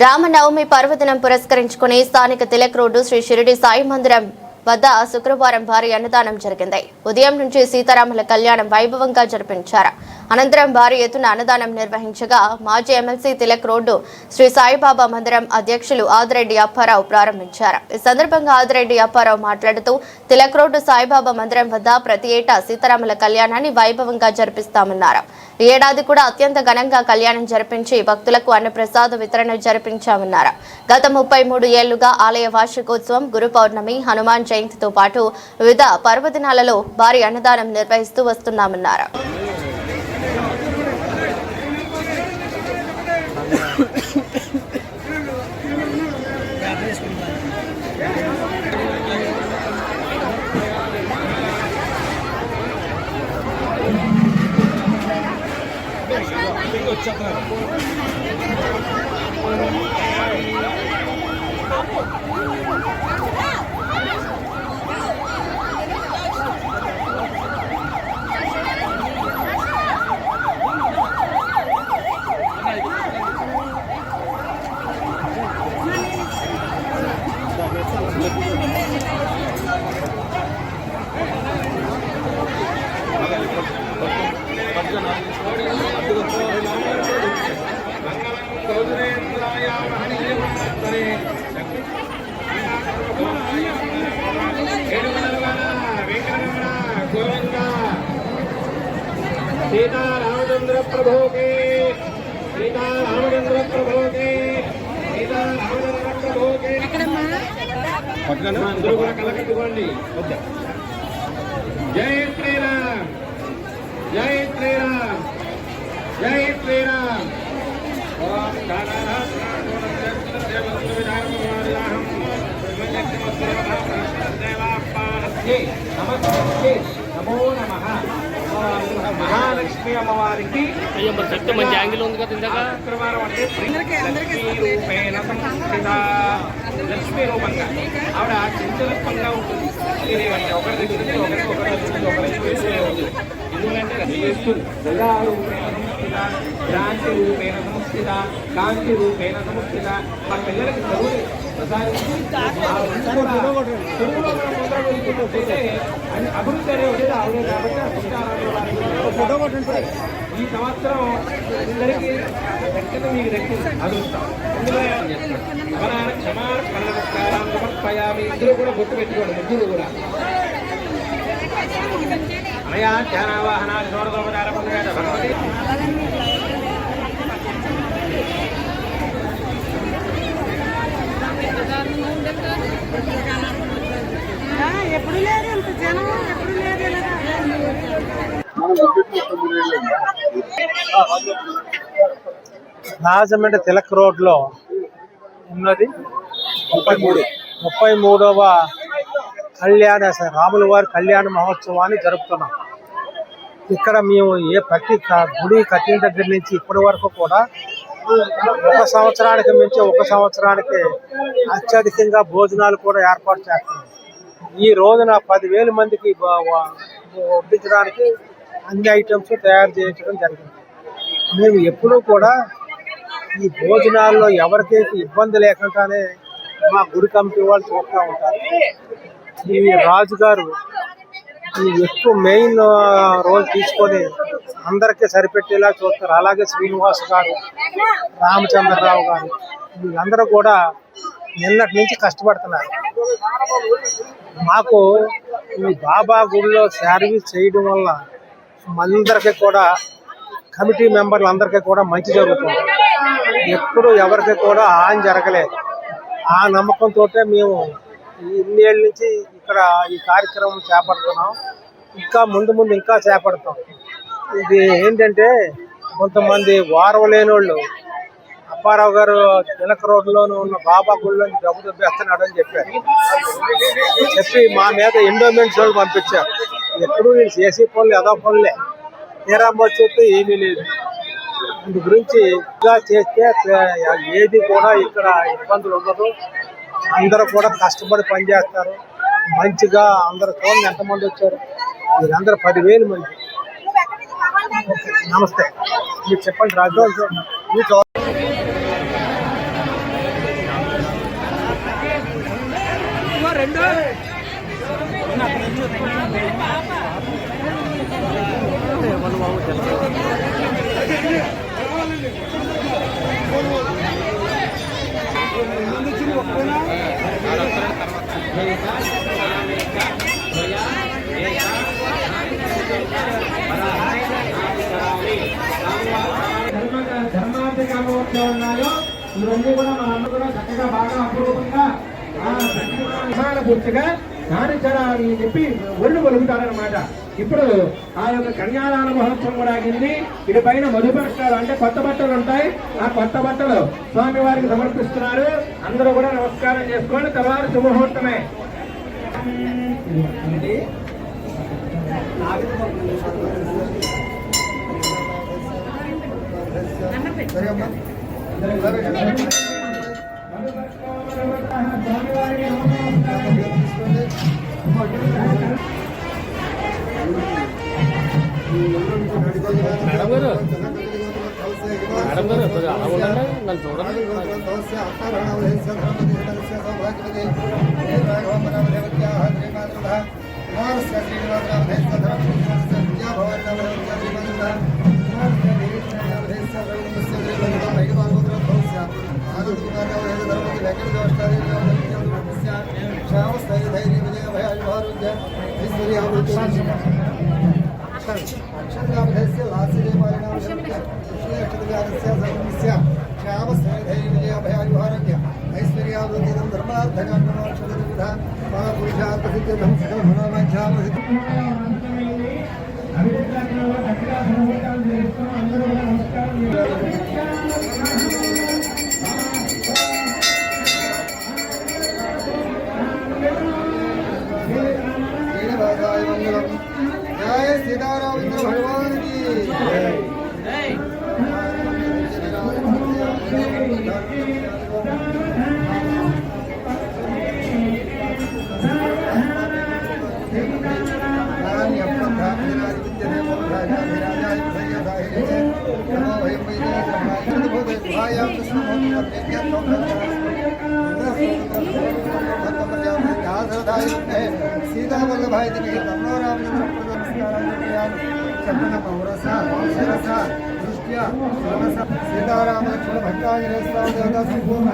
రామనవమి పర్వదినం పురస్కరించుకుని స్థానిక తిలక్ రోడ్డు శ్రీ షిరిడి సాయి మందిరం వద్ద శుక్రవారం భారీ అన్నదానం జరిగింది. ఉదయం నుంచి సీతారాముల కళ్యాణం వైభవంగా జరిపించారు. అనంతరం భారీ ఎత్తున అన్నదానం నిర్వహించగా మాజీ ఎమ్మెల్సీ తిలక్ రోడ్డు శ్రీ సాయిబాబా మందిరం అధ్యక్షులు ఆదిరెడ్డి అప్పారావు ప్రారంభించారు. ఈ సందర్భంగా ఆదిరెడ్డి అప్పారావు మాట్లాడుతూ తిలక్ రోడ్డు సాయిబాబా మందిరం వద్ద ప్రతి ఏటా సీతారాముల కళ్యాణాన్ని వైభవంగా జరిపిస్తామన్నారు. ఈ ఏడాది కూడా అత్యంత ఘనంగా కళ్యాణం జరిపించి భక్తులకు అన్నప్రసాద వితరణ జరిపించామన్నారు. గత 33 ఏళ్లుగా ఆలయ వార్షికోత్సవం, గురు పౌర్ణమి, హనుమాన్ జయంతితో పాటు వివిధ పర్వదినాలలో భారీ అన్నదానం నిర్వహిస్తూ వస్తున్నామన్నారు. सीता रामचंद्र प्रभु के, सीता रामचंद्र प्रभु के, सीता रामचंद्र प्रभु के अंदर కూడా కలకట్టుకోండి. జై శ్రీరామ్, జై శ్రీరామ్, జై శ్రీరామ్. ఓం నమస్తే నమో నమః. మహాలక్ష్మి అమ్మవారికి మంచి యాంగిల్ ఉంది కదా ఇందాక. శుక్రవారం అంటే రూపేణ సంస్థిత, లక్ష్మీ రూపంగా ఆవిడ చంచలత్వంగా ఉంటుంది. ఒకరి దగ్గర ఎందుకంటే ప్రజా రూపేణ సంస్థిత, క్రాంతి రూపేణ సంస్థిత, కాంతి రూపేణ సంస్థిత. మా పిల్లలకి చదువు అభివృద్ధి అనేది ఆవిడే కాబట్టి ఈ సంవత్సరం అందరికీ దక్కిన మీకు దక్కింది అదృష్టం. అందులో అవనాన క్షమార్పణ నమస్కారం సమర్పయామి. ఇద్దరు కూడా గుర్తు పెట్టుకోండి, ముగ్గురు కూడా. అనయా ధ్యానావాహనాన్ని సోరదోపచారం భగవతి ఎప్పుడు లేదు అంత జనం, ఎప్పుడు లేదు. రాజమండ్రి తిలక్ రోడ్లో ఉన్నది 33వ కళ్యాణ రాముల వారి కళ్యాణ మహోత్సవాన్ని జరుపుతున్నాం. ఇక్కడ మేము ప్రతి గుడి కట్టిన దగ్గర నుంచి ఇప్పటి వరకు కూడా ఒక సంవత్సరానికి మించి ఒక సంవత్సరానికి అత్యధికంగా భోజనాలు కూడా ఏర్పాటు చేస్తున్నాం. ఈ రోజున 10,000 మందికి వడ్డించడానికి అన్ని ఐటమ్స్ తయారు చేయించడం జరిగింది. మేము ఎప్పుడూ కూడా ఈ భోజనాల్లో ఎవరికి ఇబ్బంది లేకుండానే మా గుడి కమిటీ వాళ్ళు చూస్తూ ఉంటారు. ఈ రాజుగారు ఈ ఎక్కువ మెయిన్ రోల్ తీసుకొని అందరికీ సరిపెట్టేలా చూస్తారు. అలాగే శ్రీనివాస్ గారు, రామచంద్రరావు గారు, వీళ్ళందరూ కూడా నిన్నటి నుంచి కష్టపడుతున్నారు. మాకు ఈ బాబా గుడిలో సర్వీస్ చేయడం వల్ల అందరికీ కూడా, కమిటీ మెంబర్లు అందరికీ కూడా మంచి జరుగుతుంది. ఎప్పుడు ఎవరికి కూడా హాని జరగలేదు. ఆ నమ్మకంతో మేము ఇన్నేళ్ళ నుంచి ఇక్కడ ఈ కార్యక్రమం చేపడుతున్నాం. ఇంకా ముందు ఇంకా చేపడతాం. ఇది ఏంటంటే కొంతమంది వారవలేని వాళ్ళు అప్పారావు గారు తిలక్ రోడ్లోనూ ఉన్న బాబా గుడిలోని డబ్బు దెబ్బేస్తున్నాడు అని చెప్పి మా మీద ఎండోమెంట్స్ వాళ్ళు పంపించారు. ఎప్పుడు వీళ్ళు చేసే పనులు అదో పనులే, తీరా చూస్తే ఏమీ లేదు. అందు గురించి ఇలా చేస్తే ఏది కూడా ఇక్కడ ఇబ్బందులు ఉండదు. అందరూ కూడా కష్టపడి పనిచేస్తారు. మంచిగా అందరూ చూడండి ఎంతమంది వచ్చారు. వీళ్ళందరూ 10,000 మంది. నమస్తే, మీరు చెప్పండి రాజు. ధర్మార్థ కామోక్ష ఉన్నాయో ఇవన్నీ కూడా మనందరూ కూడా చక్కగా బాగా అపూర్వంగా విధాన పూర్తిగా కానిచరాని చెప్పి ఒళ్ళు పలుకుతారనమాట. ఇప్పుడు ఆ యొక్క కన్యాదాన మహోత్సవం కూడా ఆగింది. ఇటు పైన మధుపరకాలు అంటే కొత్త బట్టలు ఉంటాయి. ఆ కొత్త బట్టలు స్వామి వారికి సమర్పిస్తున్నారు. అందరూ కూడా నమస్కారం చేసుకోండి. తర్వాత శుభముహూర్తమే. మేడం గారు అలా ఉండండి, నన్ను చూడండి. जय सीतारामचंद्र भगवान की सीता वल्लभाई तमो सीताराम लक्ष्मण भट्टाचार्य देवता संपूर्ण